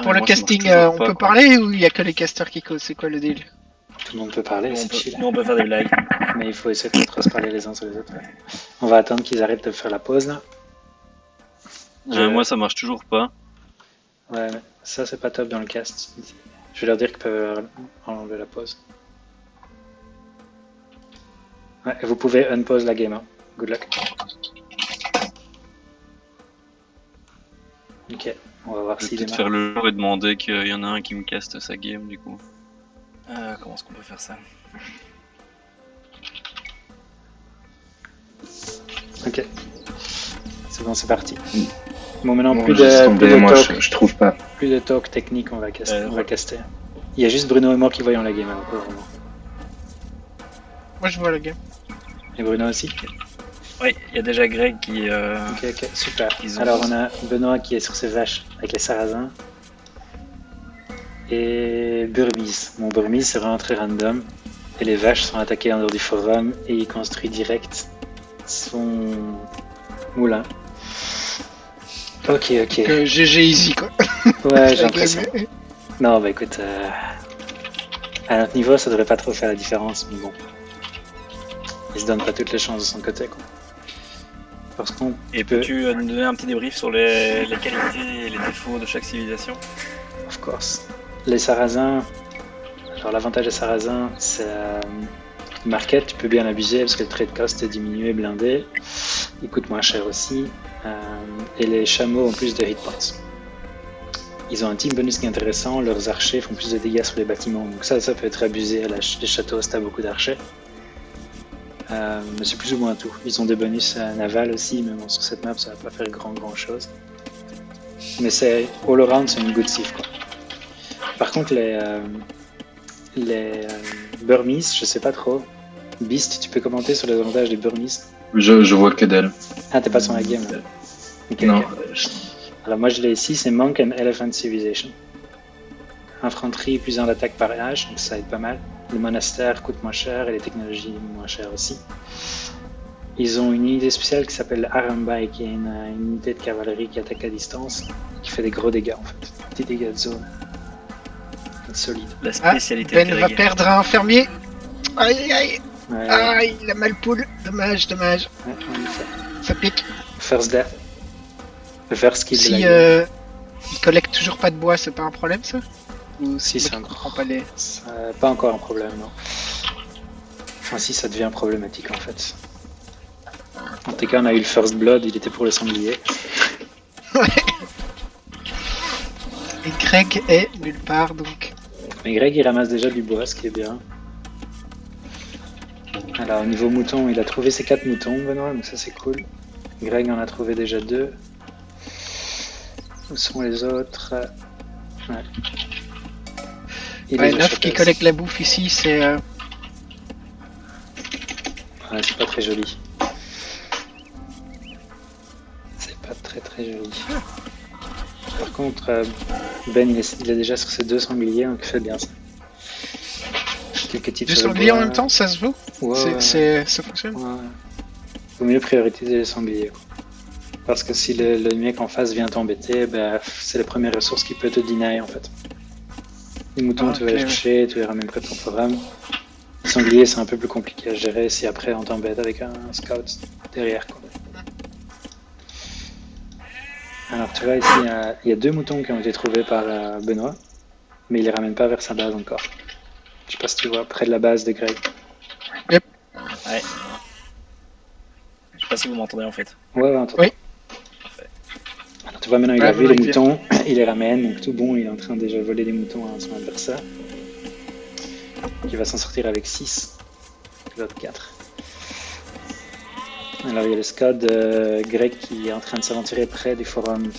Pour le moi, ça marche casting, toujours on pas, peut quoi. parler ou il y a que les casters qui causent? C'est quoi le deal? Tout le monde peut parler, Nous, c'est chill. on peut faire des blagues. Mais il faut essayer de pas trop se parler les uns sur les autres. Ouais. On va attendre qu'ils arrêtent de faire la pause là. Moi, ça marche toujours pas. Ouais, ça c'est pas top dans le cast. Je vais leur dire qu'ils peuvent enlever la pause. Ouais, et vous pouvez unpause la game. Hein. Good luck. Ok, on va voir Je vais s'il peut-être démarre. faire le jour et demander qu'il y en a un qui me caste sa game, du coup. Comment est-ce qu'on peut faire ça? Ok, c'est bon, c'est parti. Bon, maintenant Bon, plus laisse de, tomber, plus de moi talk, je trouve pas. plus de talk technique, on va caster. Ouais. caster. Il y a juste Bruno et moi qui voyons la game, hein, pas vraiment. Moi, je vois la game. Et Bruno aussi. Oui, il y a déjà Greg qui. Ok, super. Ils ont- Alors on a Benoît qui est sur ses vaches avec les sarrasins. Et Burmise. Bon, Burmise c'est vraiment très random. Et les vaches sont attaquées en dehors du forum et il construit direct son moulin. Ok. GG easy quoi. Ouais, j'ai La l'impression. game. Non, bah écoute, à notre niveau ça devrait pas trop faire la différence, mais bon. Il se donne pas toutes les chances de son côté quoi. Parce qu'on Et peut, peux-tu nous donner un petit débrief sur les qualités et les défauts de chaque civilisation? of course. Les sarrasins, alors l'avantage des sarrasins, c'est le market, tu peux bien abuser parce que le trade cost est diminué, blindé. Il coûte moins cher aussi. Et les chameaux ont plus de hit points. Ils ont un team bonus qui est intéressant, leurs archers font plus de dégâts sur les bâtiments. Donc ça peut être abusé à les châteaux si t'as beaucoup d'archers. Mais c'est plus ou moins tout. Ils ont des bonus navals aussi, mais bon, sur cette map ça va pas faire grand chose. Mais c'est all around, c'est une good civ quoi. Par contre les Burmese, je sais pas trop. Beast, tu peux commenter sur les avantages des Burmese? Je vois que dalle. Ah, t'es pas sur la game là. Ok, Non. ok. Alors moi je l'ai ici, c'est Monk and Elephant Civilization. Infanterie plus 1 d'attaque par âge, donc ça aide pas mal. Le monastère coûte moins cher et les technologies moins chères aussi. Ils ont une unité spéciale qui s'appelle Arambai, qui est une unité de cavalerie qui attaque à distance, qui fait des gros dégâts en fait. Des dégâts de zone. Solide. La Ah, spécialité Ben de va Greg. perdre un fermier. Aïe. Ouais, Aïe, il a mal poule. Dommage. ouais, en effet. Ça pique. First death. Le first kill de la Si game. il collecte toujours pas de bois, c'est pas un problème ça? Ou Si, c'est c'est moi qui un- comprends pas les... Pas encore un problème, non. Enfin, si, ça devient problématique en fait. En tout cas, on a eu le first blood, il était pour le sanglier. Et Greg est nulle part donc. Mais Greg, il ramasse déjà du bois, ce qui est bien. Alors, au niveau mouton, il a trouvé ses 4 moutons, Benoît, donc ça c'est cool. Greg en a trouvé déjà 2. Où sont les autres? Ouais. Il Ouais, est 9 qui collecte la bouffe ici, c'est... Ouais, c'est pas très joli. C'est pas très joli. Par contre, Ben, il est déjà sur ses 2 sangliers, donc il fait bien ça. Quelques tips Deux sur le sangliers en bois. même temps, ça se vaut? Ouais, Ça fonctionne? ouais. Vaut mieux prioriser les sangliers. Quoi. Parce que si le mec en face vient t'embêter, bah, c'est les premières ressources qu'il peut te deny en fait. Les moutons, Ah, tu vas ok, les ouais. chercher, tu les ramènes près de ton programme. Les sangliers, c'est un peu plus compliqué à gérer si après on t'embête avec un scout derrière. Quoi. Alors tu vois ici, il y a 2 moutons qui ont été trouvés par Benoît, mais il les ramène pas vers sa base encore. Je sais pas si tu vois, près de la base de Greg. Ouais. Je sais pas si vous m'entendez en fait. Ouais, on t'entend. Oui. Alors, tu vois, maintenant il Ouais, a vu voilà, les il moutons, il les ramène, donc tout bon, il est en train de déjà voler des moutons à son adversaire. Il va s'en sortir avec 6, l'autre 4. Alors il y a le scout de Greg qui est en train de s'aventurer près du forum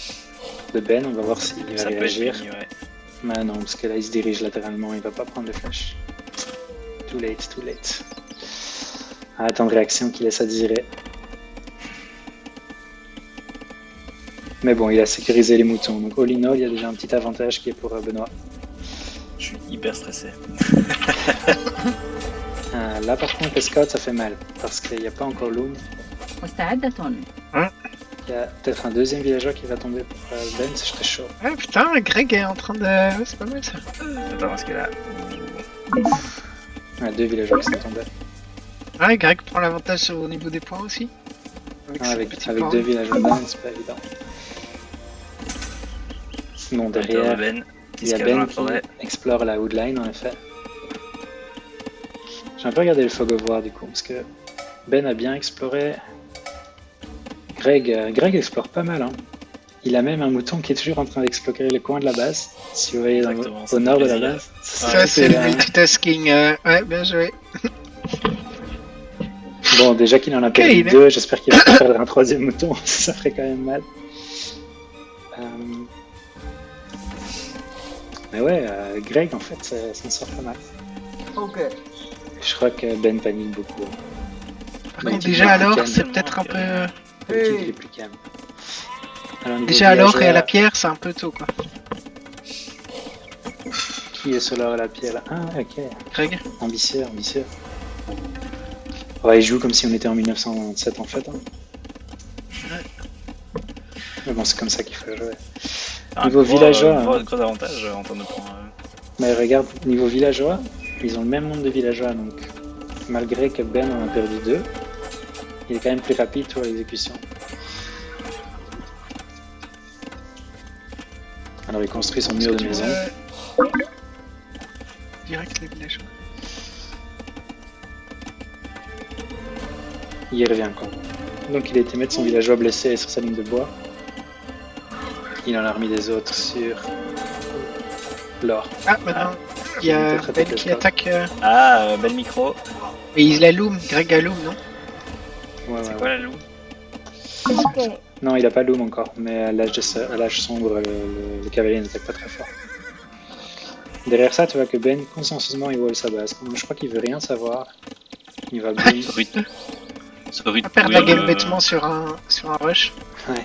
de Ben, on va voir s'il va Ça peut être réagir. fini, ouais. Mais non, parce que là il se dirige latéralement, il va pas prendre de flèche. Too late. Ah, temps de réaction qui laisse à désirer. Mais bon, il a sécurisé les moutons, donc all in all, il y a déjà un petit avantage qui est pour Benoît. Je suis hyper stressé. Là par contre, les scouts ça fait mal, parce qu'il n'y a pas encore Loom. مستعدة. Il y a peut-être un deuxième villageois qui va tomber pour Ben, ce serait chaud. Ah putain, Greg est en train de... Ouais, c'est pas mal ça. Attends, parce que là. Il y a deux villageois qui sont tombés. Ouais, Greg prend l'avantage au niveau des points aussi. Ah, ses avec petits avec points. deux villageois Ben, c'est pas évident. Sinon, derrière, Ben, il qui y se a cache dans Ben la qui forêt. explore la woodline, en effet. J'ai un peu regardé le fog of war du coup, parce que Ben a bien exploré. Greg explore pas mal, hein. Il a même un mouton qui est toujours en train d'explorer les coins de la base. Si vous voyez Exactement, ça au fait nord de la plaisir. base. Ça, c'est le un- multitasking. Ouais, bien joué. Bon, déjà qu'il en a perdu idée. deux, j'espère qu'il va pas perdre un troisième mouton, ça ferait quand même mal. Mais ouais, Greg en fait, ça sort pas mal. Ok. Je crois que Ben panique beaucoup. Par Ouais, contre, tu déjà peux alors, calme. c'est peut-être un peu... D'habitude, il est plus calme. Alors, niveau Déjà alors et à villageois, la pierre, c'est un peu tôt quoi. Qui est sur l'or et la pierre là? Ah, ok. Greg. Ambitieux, ambitieux. Ouais, il joue comme si on était en 1997 en fait. Hein. Mais bon, c'est comme ça qu'il faut jouer. Un Niveau gros, villageois, gros avantage en termes de points. Mais regarde, niveau villageois, ils ont le même nombre de villageois, donc malgré que Ben en a perdu deux, il est quand même plus rapide pour l'exécution. Alors il construit son mur de maison. Direct les villageois. Il y revient quoi. Donc il a été mettre son villageois blessé sur sa ligne de bois. Il en a remis des autres sur l'or. Ah, maintenant, il y a Peut-être Ben peut-être qui pas. attaque... Ah, bel micro. Et il allume, Greg allume, non? Ouais, C'est ouais, quoi ouais. la loup? Non, il a pas Loom encore, mais à l'âge sombre, le cavalier n'attaque pas très fort. Derrière ça, tu vois que Ben, consciencieusement, il vole sa base. Je crois qu'il veut rien savoir. Il va boum. Sorry de On perd la courir, game bêtement sur un rush. Ouais.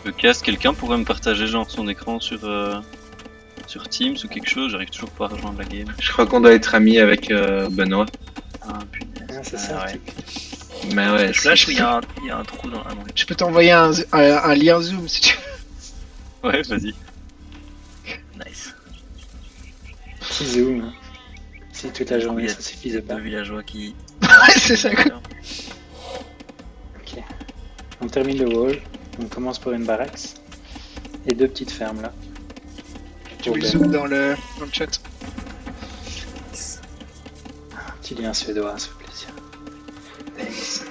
le casque, quelqu'un pourrait me partager genre son écran sur Teams ou quelque chose, j'arrive toujours pas à rejoindre la game. Je crois qu'on doit être amis avec Benoît. Ah punaise. Ah, c'est Ah, ça, ouais. le truc. Mais ouais, Flash où il y a un trou dans la main. Je peux t'envoyer un lien Zoom si tu veux. Ouais, vas-y. Nice. Petit zoom. Hein. Si toute la journée, Oui, ça suffisait pas. Deux villageois qui. Ouais, c'est ça. Quoi. Ok. On termine le wall. On commence pour une barracks. Et deux petites fermes là. Tu Pour mets le Ben. zoom dans le chat. Un petit lien suédois, ça fait plaisir.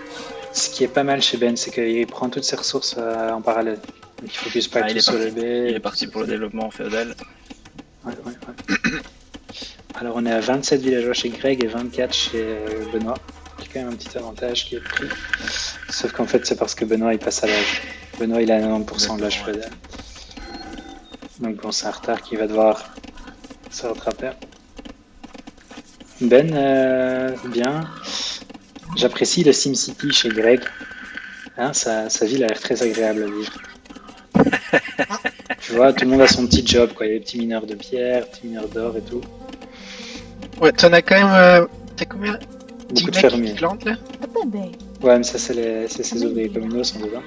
Ce qui est pas mal chez Ben, c'est qu'il prend toutes ses ressources en parallèle. Donc il focus pas Ah, il tout est sur parti. le B. Il est parti pour le développement féodal. Ouais. Alors on est à 27 villageois chez Greg et 24 chez Benoît. Qui est quand même un petit avantage qui est pris. Sauf qu'en fait c'est parce que Benoît il passe à l'âge. Benoît il a 90% de l'âge Exactement, ouais. féodal. Donc bon c'est un retard qui va devoir se rattraper. Ben, bien. J'apprécie le SimCity chez Greg. Hein, sa ville a l'air très agréable à vivre. Tu vois, tout le monde a son petit job, quoi. Il y a des petits mineurs de pierre, petits mineurs d'or et tout. Ouais, t'en as quand même... T'as combien? 10 Beaucoup de mecs qui fermiers. plantent là? Ouais, mais ça, c'est ces ouvriers communaux sont dedans.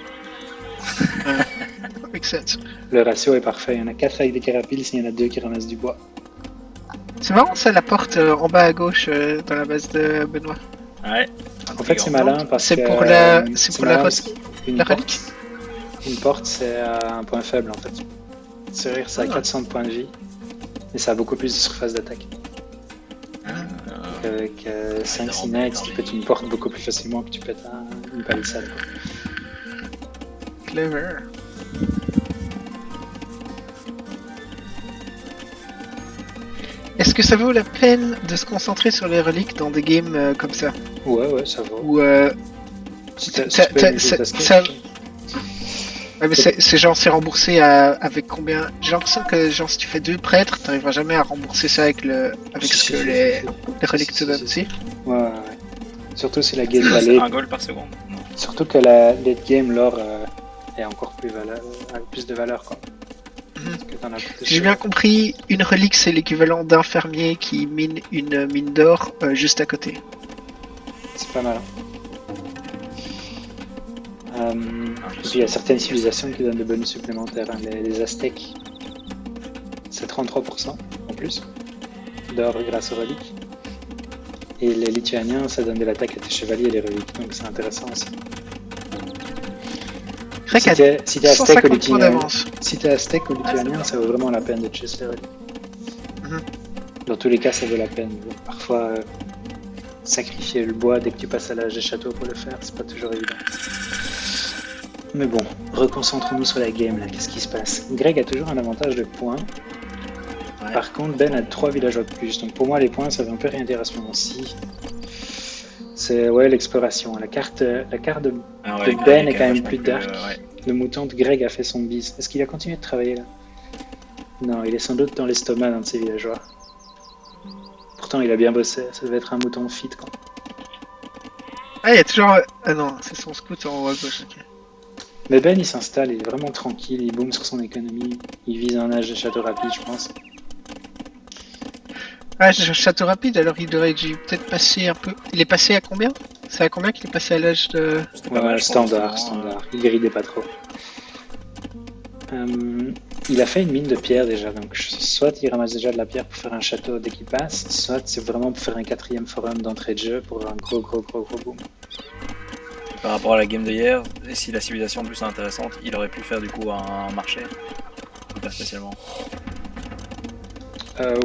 Make sense. Le ratio est parfait. Il y en a 4 avec des carapiles, il y en a 2 qui ramassent du bois. C'est marrant ça, la porte en bas à gauche dans la base de Benoît. Ouais. En fait, c'est malin parce C'est que... pour la- c'est c'est pour malin la parce qu'une la porte, une porte, c'est un point faible, en fait. C'est vrai que ça a 400 de points de vie, mais ça a beaucoup plus de surface d'attaque. Donc avec 5-6 knights, tu pètes une porte beaucoup plus facilement que tu pètes une palissade. Quoi. Clever. Est-ce que ça vaut la peine de se concentrer sur les reliques dans des games comme ça? Ouais, ça va. Ou Si ça- tu peux ça- multitasker, ça- ok. ouais, mais c'est genre c'est remboursé avec combien? J'ai l'impression que genre si tu fais 2 prêtres, t'arriveras jamais à rembourser ça avec ce que les reliques te donnent, si? Ouais. Surtout si la game valait. Un goal par seconde. Surtout que la late game, l'or est encore plus a plus de valeur, quoi. Parce que t'en as plus Si j'ai bien compris, une relique c'est l'équivalent d'un fermier qui mine une mine d'or juste à côté. C'est pas mal. Hein. Et puis il y a certaines civilisations qui donnent des bonus supplémentaires. Hein. Les Aztèques, c'est 33% en plus d'or grâce aux reliques. Et les Lituaniens, ça donne de l'attaque à tes chevaliers et les reliques, donc c'est intéressant aussi. Greg Si a t'es Aztèque ou 150 points Lituanien, d'avance. si t'es Aztèque ou Lituanien, ça vaut vraiment la peine de chase les reliques. Mhm. Dans tous les cas, ça vaut la peine. Parfois, sacrifier le bois dès que tu passes à l'âge des châteaux pour le faire, c'est pas toujours évident. Mais bon, reconcentrons-nous sur la game là, qu'est-ce qui se passe? Greg a toujours un avantage de points. Ouais. Par contre, Ben a 3 villageois de plus. Donc pour moi, les points, ça veut un peu rien dire à ce moment-ci. C'est l'exploration. La carte de Ah de Greg Ben est a quand même vachement plus dark. ouais. Le mouton de Greg a fait son bise. Est-ce qu'il a continué de travailler là? Non, il est sans doute dans l'estomac d'un de ses villageois. Pourtant, il a bien bossé. Ça devait être un mouton fit quoi. Ah, il y a toujours. Ah non, c'est son scout en haut à gauche. Ok. Mais Ben, il s'installe, il est vraiment tranquille, il boom sur son économie. Il vise un âge de château rapide, je pense. Ah, château rapide, alors il aurait dû peut-être passer un peu. Il est passé à combien? C'est à combien qu'il est passé à l'âge de. C'était pas mal, je pense, standard, vraiment, standard. Il gridait pas trop. Il a fait une mine de pierre déjà, donc soit il ramasse déjà de la pierre pour faire un château dès qu'il passe, soit c'est vraiment pour faire un 4ème forum d'entrée de jeu pour un gros boom. Par rapport à la game de hier, et si la civilisation en plus est intéressante, il aurait pu faire du coup un marché. Ou pas spécialement.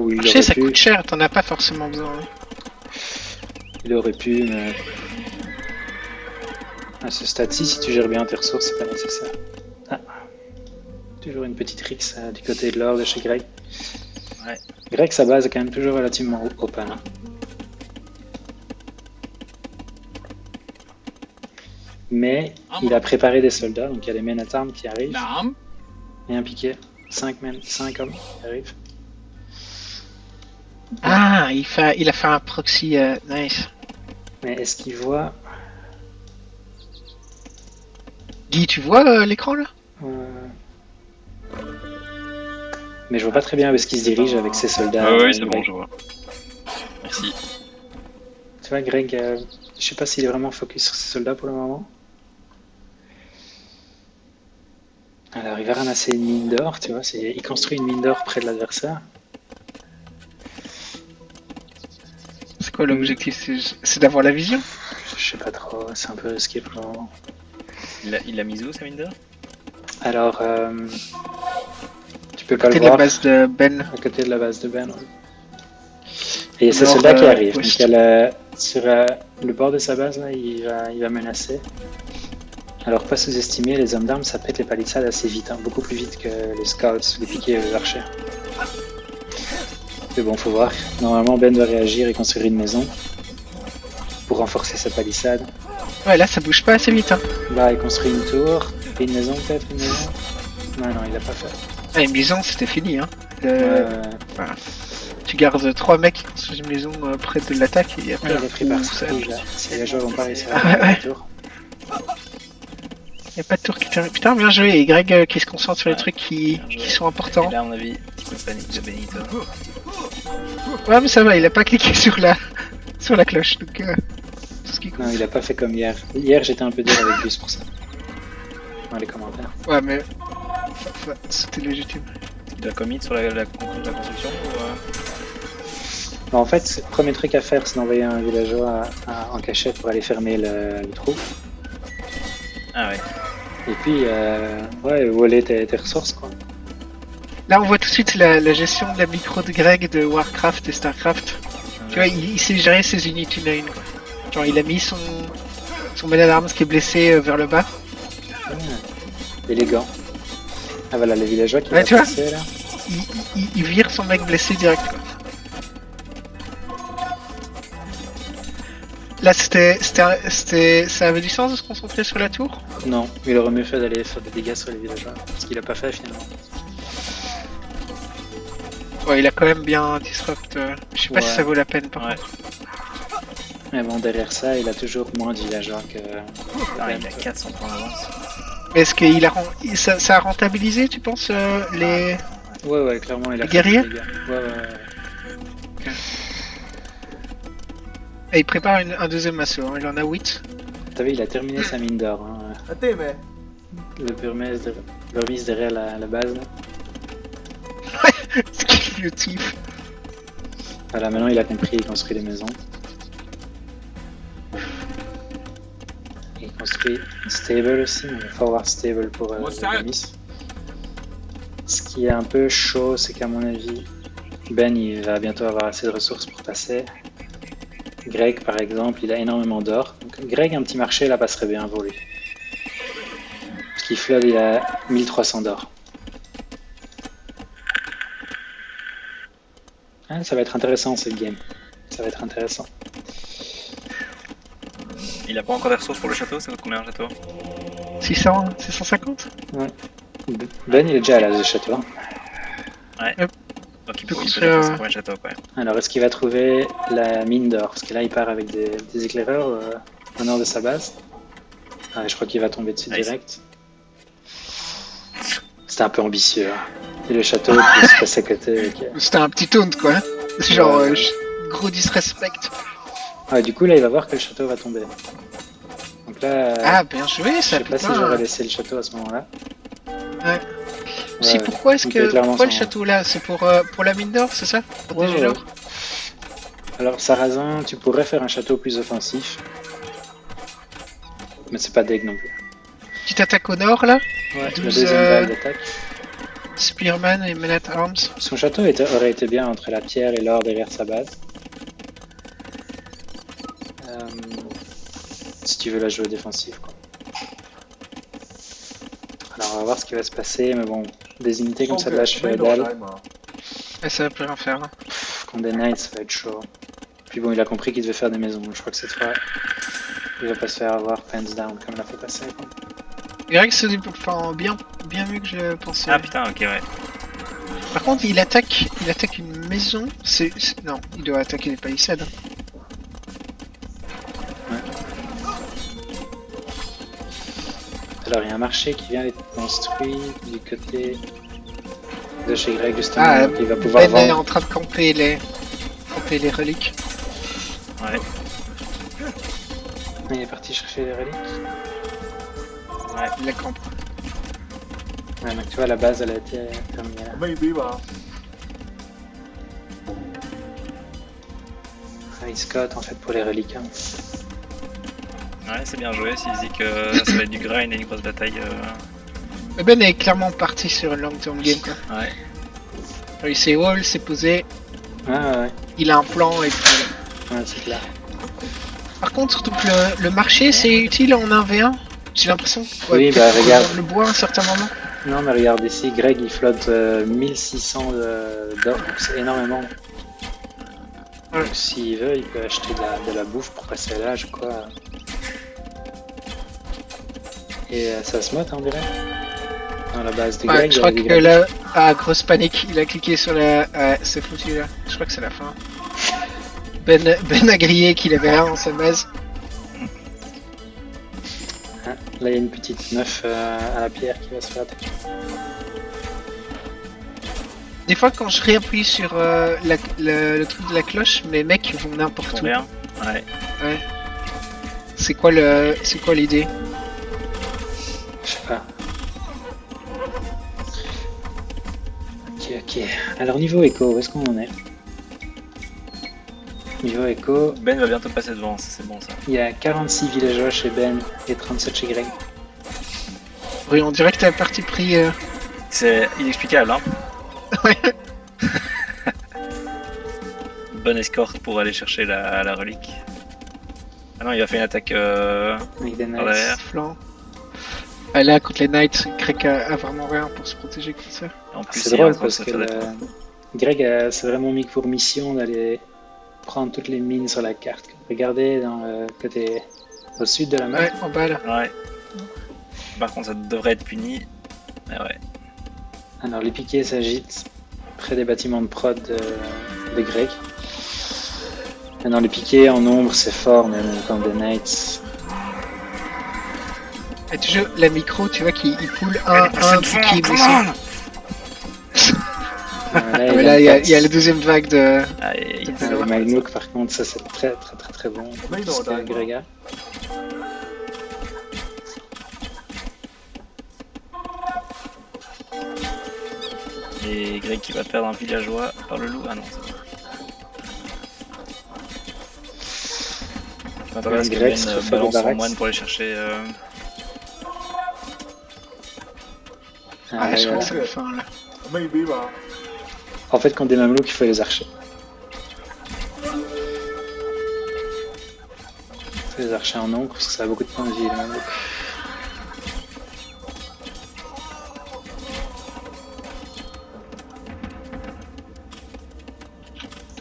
Oui, il Marché, aurait ça pu, coûte cher, t'en as pas forcément besoin. Hein. il aurait pu, mais à ce stade-ci, si tu gères bien tes ressources, c'est pas nécessaire. Ah. Toujours une petite rixe du côté de l'or de chez Greg. Ouais. Greg, sa base est quand même toujours relativement open. Hein. Mais il a préparé des soldats, donc il y a les men at arms qui arrivent. Et un piqué. 5 hommes qui arrivent. Ah, il a fait un proxy nice. Mais est-ce qu'il voit... Guy, tu vois l'écran là? Mais je vois pas très bien où est-ce qu'il se dirige avec ses soldats. Ah oui, c'est Greg. bon, je vois. Merci. Tu vois, Greg, je sais pas s'il est vraiment focus sur ses soldats pour le moment. Alors, il va ramasser une mine d'or, tu vois, il construit une mine d'or près de l'adversaire. C'est quoi l'objectif? C'est d'avoir la vision? Je sais pas trop, c'est un peu risqué pour le moment. Il a mis où sa mine d'or? Alors, tu peux pas Côté le de la voir, base de Ben. à côté de la base de Ben. Ouais. Et il y a ses Nord, soldats qui arrivent, ouest. donc il y a sur le bord de sa base, là, il va menacer. Alors, pas sous-estimer, les hommes d'armes, ça pète les palissades assez vite, hein, beaucoup plus vite que les scouts, les piquets et les archers. Mais bon, faut voir. Normalement, Ben doit réagir et construire une maison pour renforcer sa palissade. Ouais, là ça bouge pas assez vite. Hein. Là, il construit une tour et une maison, peut-être une maison. Non, il l'a pas fait. Ah, une maison c'était fini. Hein. Tu gardes 3 mecs qui construisent une maison près de l'attaque et après. Il a pris par ça- rouge, là. Si les joueurs vont pas réussir à Ah, faire ouais. la tour. Y a pas de tour qui termine. Putain, bien joué. Et Greg qui se concentre sur les Ouais, trucs bien joué. qui sont Et importants. là, à mon avis, petit coup de panique de Benito. Ouais, mais ça va, il a pas cliqué sur la cloche. Donc, tout ce qui compte. Non, il a pas fait comme hier. Hier, j'étais un peu dur avec lui, c'est pour ça. Dans les commentaires. Ouais, mais. C'était légitime. Il doit commit sur la construction ou, Bon, en fait, le premier truc à faire, c'est d'envoyer un villageois en cachette pour aller fermer le trou. Ah ouais. Et puis, voler tes ressources, quoi. Là, on voit tout de suite la gestion de la micro de Greg de Warcraft et Starcraft. Tu vois, il sait gérer ses unités une à une. Quoi. Genre, il a mis son man at arms qui est blessé vers le bas. Élégant. Ah voilà, le villageois qui Ouais, va tu vois. passer, là. Il vire son mec blessé direct. Quoi. Là, ça avait du sens de se concentrer sur la tour? Non, il aurait mieux fait d'aller faire des dégâts sur les villageois. Ce qu'il a pas fait, finalement. Ouais, il a quand même bien disrupt. Je sais pas Ouais. si ça vaut la peine par Ouais. contre. Mais bon, derrière ça, il a toujours moins de villageois que... Ah, il a 400 points d'avance. Mais est-ce qu'il a ça a rentabilisé, tu penses, les. Ouais, clairement, il a Les guerriers fait des dégâts. Ouais. Et il prépare un deuxième assaut, hein. Il en a 8. T'as vu, il a terminé sa mine d'or. Hein. le burmese derrière la base. Là. Ce qui est le type. Voilà, maintenant il a compris, il construit des maisons. Il construit une stable aussi, mais il va falloir stable pour le burmese. Ce qui est un peu chaud, c'est qu'à mon avis, Ben il va bientôt avoir assez de ressources pour passer. Greg par exemple, il a énormément d'or. Donc Greg, un petit marché là passerait bien pour lui. Parce qu'il flood, il a 1300 d'or. Ah, ça va être intéressant cette game. Ça va être intéressant. Il a pas encore des ressources pour le château, ça coûte combien un château? 600, 650. Ben il est déjà à l'âge du château. Ouais. Hop. Donc il peut peut construire, défoncer combien de châteaux quoi. Alors est-ce qu'il va trouver la mine d'or? Parce que là il part avec des éclaireurs au nord de sa base. Ah, je crois qu'il va tomber dessus Nice. direct. C'était un peu ambitieux. Hein. Et le château qui se passe à côté. Ok. C'était un petit taunt quoi. Hein. Genre Ouais. gros disrespect. Ah, du coup là il va voir que le château va tomber. Donc là, Ah bien joué je ça sais pas si putain. j'aurais laissé le château à ce moment-là. Ouais. Si Ouais, pourquoi est-ce on que peut clairement pourquoi le s'en- château là? C'est pour la mine d'or, c'est ça? Pour Ouais, protéger ouais. l'or. Alors Sarrazin, tu pourrais faire un château plus offensif. Mais c'est pas deg non plus. Petite attaque au nord là. Ouais, la 12, deuxième vague d'attaque. Spearman et Man at Arms. Son château aurait été bien entre la pierre et l'or derrière sa base. Si tu veux la jouer défensive quoi. Alors on va voir ce qui va se passer, mais bon, des unités comme ça de l'âge féodal, Ouais, ça va plus rien faire. Hein. contre des knights ça va être chaud. Puis bon, il a compris qu'il devait faire des maisons, je crois que cette fois, il va pas se faire avoir pens down comme l'a fait passer. Quoi. Greg se développe enfin, bien mieux que je le pensais. Ah putain, ok ouais. Par contre, il attaque une maison. Non, il doit attaquer les palissades. Alors il y a un marché qui vient d'être construit du côté de chez Greg justement, Ah, donc il va pouvoir Ben est en vendre. train de camper les reliques. Ouais. Il est parti chercher les reliques. Il la campe. Ouais, donc tu vois la base elle a été terminée là. Ah, il scotte en fait pour les reliques. Hein. Ouais, c'est bien joué s'il dit que ça va être du grind et une grosse bataille. Ben est clairement parti sur une long term game quoi. Ouais. Alors, il s'est wall, s'est posé, Ah ouais, il a un plan et puis. ouais c'est clair. Par contre, donc le marché c'est utile en 1v1. J'ai l'impression. Oui, peut-être bah, qu'on regarde. vend le bois à un certain moment. Non mais regarde ici, Greg il flotte 1600 d'or, donc c'est énormément. Ouais. Donc s'il veut, il peut acheter de la bouffe pour passer à l'âge quoi. Et ça se motte on dirait. Dans la base de Ouais, Greg, je crois il y a que des là, grosse panique, il a cliqué sur la. C'est foutu là. Je crois que c'est la fin. Ben a grillé qu'il avait rien dans sa base. Hein, là il y a une petite meuf à la pierre qui va se faire attaquer. Des fois, quand je réappuie sur le truc de la cloche, mes mecs vont n'importe où. Combien? Ouais. Ouais. C'est quoi l'idée? Je sais pas. Ok. Alors niveau écho, où est-ce qu'on en est? Niveau écho, Ben va bientôt passer devant, ça, c'est bon ça. il y a 46 villageois chez Ben et 37 chez Greg. Oui, on dirait que t'as parti pris. C'est inexplicable, hein. Ouais. Bonne escorte pour aller chercher la relique. Ah non, il a fait une attaque Avec des par knights. derrière. Flanc. Ah, là, contre les Knights, Greg a vraiment rien pour se protéger contre ça. En plus, C'est il est en drôle train de parce se que faire détruire. Greg s'est vraiment mis pour mission d'aller prendre toutes les mines sur la carte. Regardez dans le côté au sud de la map. Ouais, en bas là. Ouais. Par contre, ça devrait être puni. Mais ouais. Alors les piquets s'agitent près des bâtiments de prod de Greg. Maintenant les piquets en ombre c'est fort mais bon, comme des knights. Et toujours la micro, tu vois, qu'il poule un piqué blessé. Ah, mais là, il y a la deuxième vague de. Ah, et il- Le Magnook par contre ça c'est très bon. Ce que Greg a. Et Greg qui va perdre un villageois par le loup. Ah non, c'est bon. Je m'attendais à ce que Greg se Ben refait balance des son barracks. moine pour aller chercher. Ah, là, je là, crois que là. c'est la fin là. En fait, contre des mamelouks, il faut les archers. Il faut les archers en encre parce que ça a beaucoup de points de vie, les mamelouks.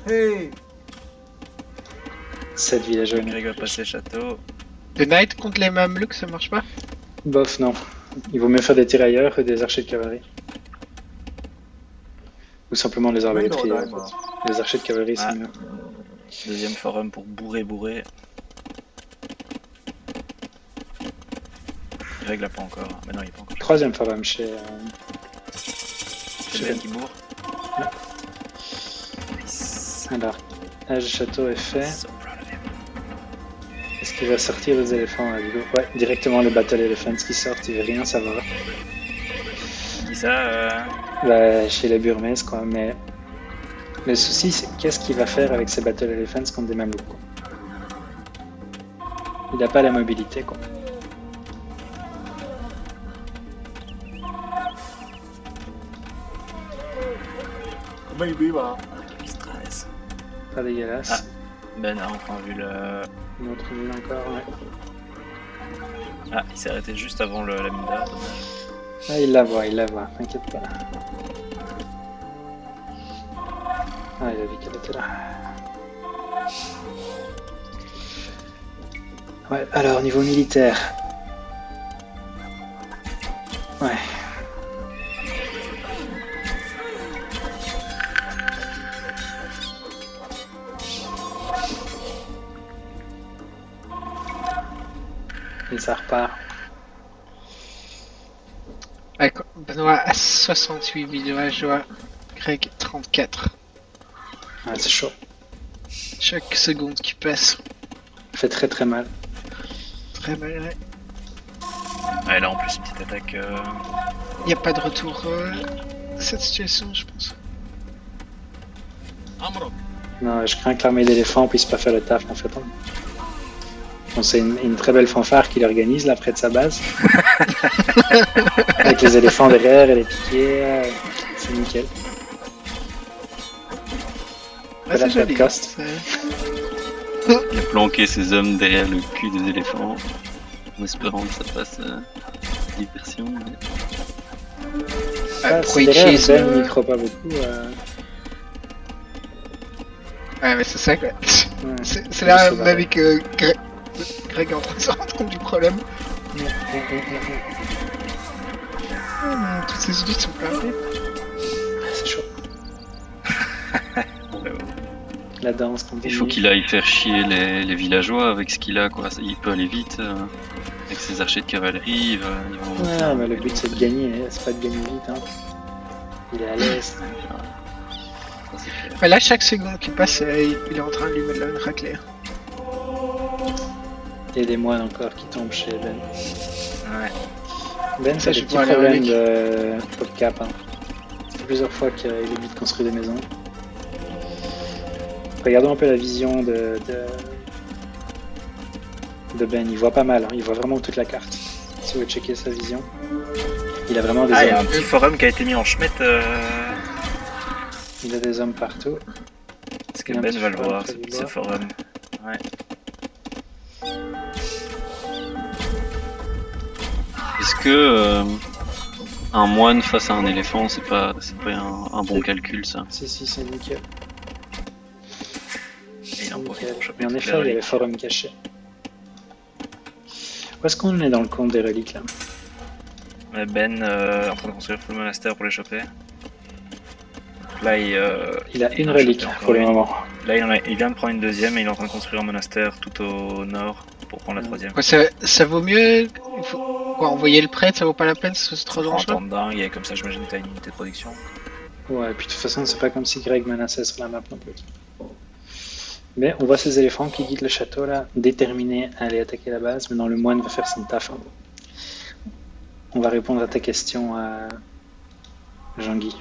Hey! 7 villageois. Greg va passer le château. The Knight contre les Mamelukes, ça marche pas? Bof, non. Il vaut mieux faire des tirailleurs que des archers de cavalerie. Ou simplement les arbalétriers. En fait. Les archers de cavalerie, c'est Ah. mieux. Deuxième forum pour bourrer. Greg l'a pas encore. Mais non, il est pas encore. Troisième forum chez. C'est Ben qui bourre. Nice. Alors, âge du château est fait. So proud of him. Est-ce qu'il va sortir les éléphants là, du coup? Ouais, directement le Battle Elephants qui sortent, il veut rien savoir. Qui ça Bah, chez les Burmese, quoi, mais. Le souci, c'est qu'est-ce qu'il va faire avec ces Battle Elephants contre des Mamelouks, quoi. Il n'a pas la mobilité, quoi. Il stresse. Pas dégueulasse. Ben a enfin vu le. Une autre mine encore, ouais. Ah, il s'est arrêté juste avant la mine d'or, dommage. Ah, il la voit, t'inquiète pas. Ah, il a vu qu'elle était là. Ouais, alors, niveau militaire. Ouais. Et ça repart. D'accord. Benoît a 68 villageois, Greg 34. Ouais, c'est chaud. Chaque seconde qui passe, Ça fait très très mal. très mal. Ouais. Ouais, là en plus, une petite attaque. Il n'y a pas de retour de cette situation, je pense. Non, je crains que l'armée d'éléphants puisse pas faire le taf en fait. Bon, c'est une très belle fanfare qu'il organise là près de sa base. Avec les éléphants derrière et les piquets, c'est nickel. Ah, Voilà, c'est joli. podcast. C'est- Il a planqué ses hommes derrière le cul des éléphants en espérant que ça fasse diversion. Mais... Ah, pour si y derrière, cheese, Ben n'y croit pas beaucoup. Ouais, mais c'est ça quoi. Ouais. C'est là C'est même vrai. avec Greg est en train de se rendre compte du problème. Toutes ces unités sont perdées. C'est chaud. La danse continue. Il faut qu'il aille faire chier les villageois avec ce qu'il a, quoi. Il peut aller vite avec ses archers de cavalerie. Il va en monter Ouais, un. mais le but c'est de gagner, c'est pas de gagner vite. Hein. Il est à l'est. Ça, c'est clair. Mais là, chaque seconde qui passe, il est en train de lui mettre là une raclée. Il y a des moines encore qui tombent chez Ben. Ouais. Ben, Ça, c'est je des vais petits voir les problèmes reliques. de PopCap. Hein. Ça fait plusieurs fois qu'il oublie de construire des maisons. Regardons un peu la vision de Ben. Il voit pas mal, hein. Il voit vraiment toute la carte. Si vous checker sa vision, il a vraiment des Ah, il y a un hommes. petit forum qui a été mis en schmette. Il a des hommes partout. Est-ce que Il y a un Ben petit va le forum voir, près du ce bois. forum? Ouais. Est-ce que un moine face à un éléphant, c'est pas un bon calcul, ça? Si, c'est nickel. Et il en profite Nickel. pour choper Mais en toutes effet, les il y a les reliques. forums cachés. Où est-ce qu'on est dans le compte des reliques là? Ben en train de construire le monastère pour les choper. Là, Il a il une en relique choper encore pour le une. moment. Là, il vient de prendre une deuxième et il est en train de construire un monastère tout au nord pour prendre la troisième. Ouais, ça vaut mieux. Il faut quoi, envoyer le prêtre, ça vaut pas la peine, c'est trop Un dangereux. temps de dingue et comme ça, j'imagine que t'as une unité de production. Ouais, et puis de toute façon, c'est pas comme si Greg menaçait sur la map non plus. Mais on voit ces éléphants qui quittent le château là, déterminés à aller attaquer la base. Maintenant, le moine va faire son taf. Hein. On va répondre à ta question, Jean-Guy.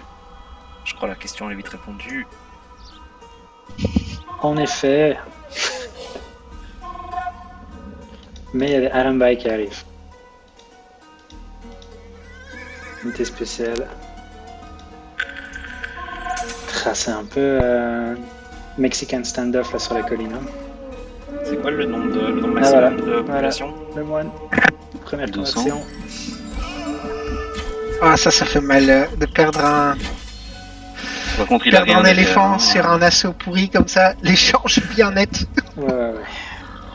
Je crois que la question est vite répondue. En effet. Mais il y a des Arambai qui arrivent. Unité spéciale. Ah, c'est un peu Mexican standoff là sur la colline. Hein. C'est quoi le nombre maximum voilà. de population? Le moine. Première 200. connexion. Ah, ça fait mal de perdre un, Par contre, il a rien derrière, éléphant hein. sur un assaut pourri comme ça. L'échange bien net. Ouais.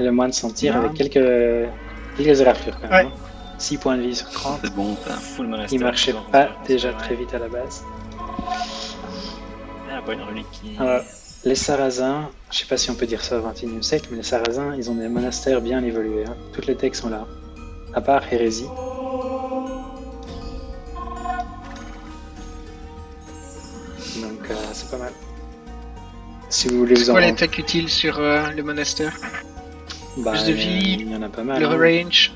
Et le moine s'en tire Ouais. avec quelques éraflures quand même. Ouais. Hein. 6 points de vie sur 30. C'est bon, ça. Full monastère. Il marchait donc, pas c'est déjà vrai. très vite à la base. Ah, pas une relique qui... Alors, les Sarrasins, je sais pas si on peut dire ça au XXIe siècle, mais les Sarrasins, ils ont des monastères bien évolués. Hein. Toutes les techs sont là. À part Hérésie. Donc, c'est pas mal. Si vous voulez C'est vous en quoi les rendre... techs utiles sur le monastère? Bah, plus de vie, il y en a pas mal. Le hein. range.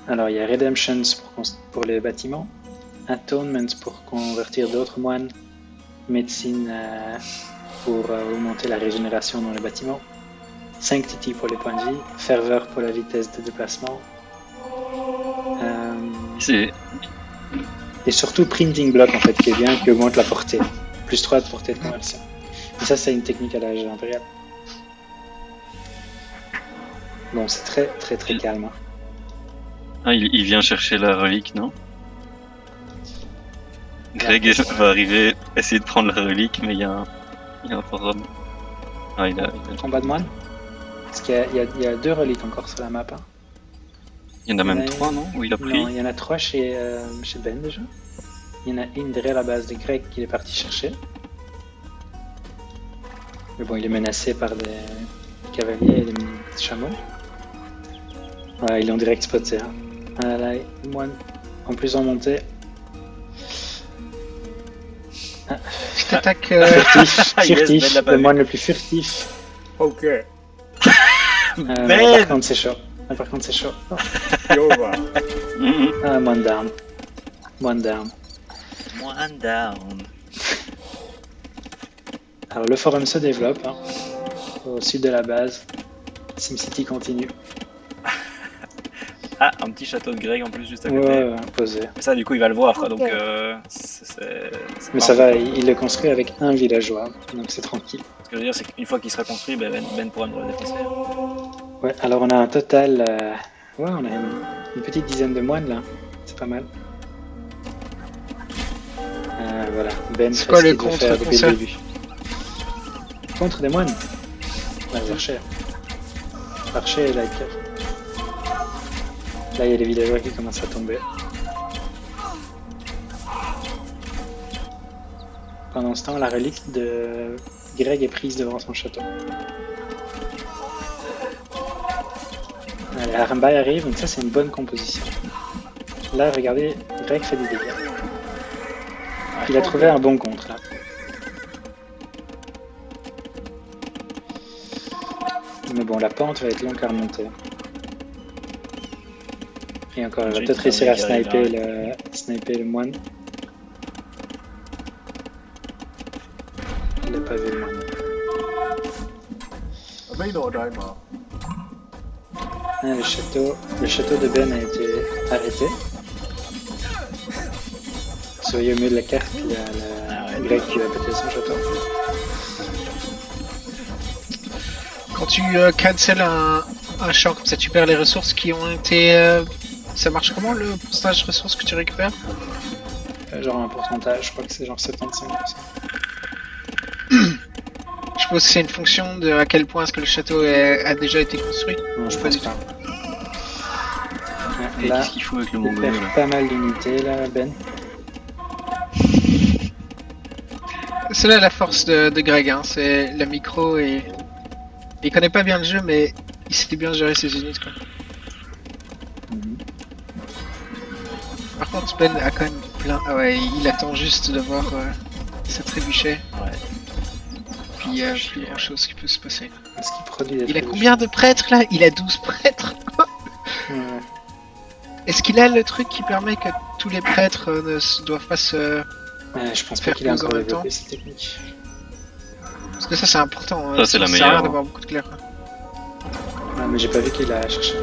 Alors, il y a Redemptions pour les bâtiments, Atonement pour convertir d'autres moines, Médecine pour augmenter la régénération dans les bâtiments, Sanctity pour les points de vie, Ferveur pour la vitesse de déplacement, C'est et surtout Printing Block en fait, qui est bien, qui augmente la portée. Plus 3 de portée de conversion. Et ça, c'est une technique à l'âge impérial. Bon, c'est très calme. Hein. Ah, il vient chercher la relique, non? Greg va arriver, essayer de prendre la relique, mais il y a un forum. Ah, il a... Combat de moine. Parce qu'il y a 2 reliques encore sur la map. Hein. Il y en a même Ouais. 3, non? Où il a pris? Non, il y en a 3 chez Ben déjà. Il y en a une derrière la base de Greg qu'il est parti chercher. Mais bon, il est menacé par des cavaliers et des chameaux. Voilà, ils l'ont direct spoté. Hein. Ah là, le moine en plus en montée. Petite attaque. Furtif, Yes, furtif, Ben l'a pas le vu. moine le plus furtif. Ok. Par contre, c'est chaud. Par contre, c'est chaud. Oh. Yo, va. Mhm. Ah, moine down. Moine down. One down. Alors, le forum se développe hein, au sud de la base. SimCity continue. Ah, un petit château de Greg en plus juste à côté. Ouais, posé. Mais ça, du coup, il va le voir, quoi. Donc, Ok. c'est Mais pas ça un- va, il le construit avec un villageois, donc c'est tranquille. Ce que je veux dire, c'est qu'une fois qu'il sera construit, Ben pourra me le défoncer. Ouais, alors on a un total. Ouais, on a une petite dizaine de moines là. C'est pas mal. Voilà, Ben C'est fait quoi ce le qu'il veut contre faire pour depuis ça le début. Contre des moines. L'archer. L'archer et l'Iker. Là, il y a les villageois qui commencent à tomber. Pendant ce temps, la relique de Greg est prise devant son château. Allez, Arambai arrive, donc ça c'est une bonne composition. Là, regardez, Greg fait des dégâts. Il a trouvé un bon contre là. Mais bon, la pente va être longue à remonter. Et encore, il va J'ai peut-être dit réussir à qu'il arrive, sniper le moine. Il n'a pas vu le moine. Ah, le château de Ben a été arrêté. Vous voyez au milieu de la carte, il y a le grec qui va péter son château. Quand tu cancel un champ comme ça, tu perds les ressources qui ont été. Ça marche comment le pourcentage de ressources que tu récupères? Genre un pourcentage, je crois que c'est genre 75%. Je suppose que c'est une fonction de à quel point est-ce que le château a déjà été construit. Non, je Pas pense du pas. Et Là, qu'est-ce qu'il faut avec le il mongol perd là? pas mal d'unités là, Ben. C'est là la force de Greg, hein, c'est la micro et. Il connaît pas bien le jeu, mais il sait bien gérer ses unités quoi. Par contre, Ben a quand même plein. Ah ouais, il attend juste de voir sa trébuchet. Ouais. Puis il y a plus grand chose qui peut se passer. Est-ce qu'il produit des Il a trucs combien de prêtres là? Il a 12 prêtres. Ouais. Est-ce qu'il a le truc qui permet que tous les prêtres doivent pas se... Je pense pas Faire qu'il a pause en encore même temps. développé cette technique. Parce que ça c'est important. Ça, c'est la sert à rien meilleure. d'avoir beaucoup de clair. Ouais, mais j'ai pas vu qu'il a cherché.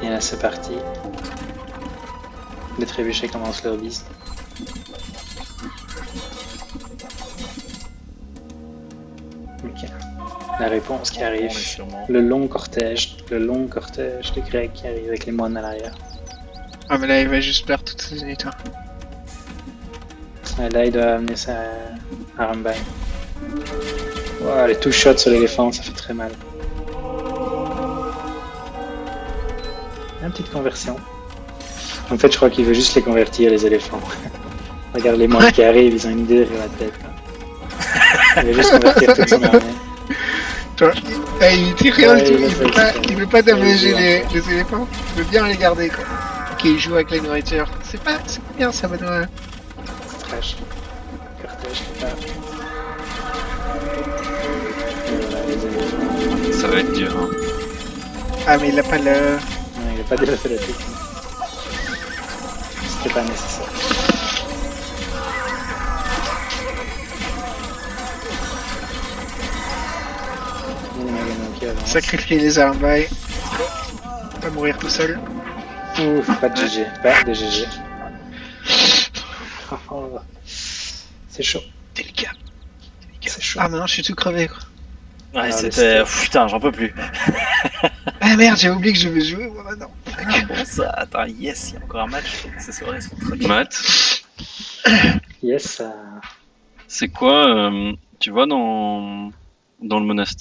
Et là c'est parti. Les trébuchets commencent leur bise. Ok. La réponse qui On arrive. est sûrement. Le long cortège de Greg qui arrive avec les moines à l'arrière. Ah mais là il va juste perdre toutes ses unités. Et là il doit amener ça à Rambai. Wow, les two shots sur l'éléphant, ça fait très mal. Une petite conversion. En fait, je crois qu'il veut juste les convertir, les éléphants. Regarde les moines qui arrivent, ils ont une idée sur la tête. Quoi. Il veut juste convertir toute son armée. Toi, il tire rien Ouais, du tout, il a fait il veut pas damager Ouais, les éléphants, il veut bien les garder quoi. Ok, il joue avec la nourriture. C'est pas bien ça, Benoît. Trash. Cortège qui part. Et voilà, les éléphants. Ça va être dur. Hein. Ah mais il a pas le... Non, il n'a pas développé la technique. C'était pas nécessaire. Il y a Nagano qui avance. Sacrifier les armes, bye. Pas mourir tout seul. Ouf, pas de GG. Pas de GG. Oh, c'est chaud. Délicat. C'est chaud. Ah mais non, je suis tout crevé quoi. Ouais, Ah, c'était. le Putain, j'en peux plus. Ah merde, j'ai oublié que je devais jouer moi maintenant. Bon, ça. Attends, yes, il y a encore un match. Ce soir, ils sont très Matt, Yes. c'est quoi, tu vois, dans le monastère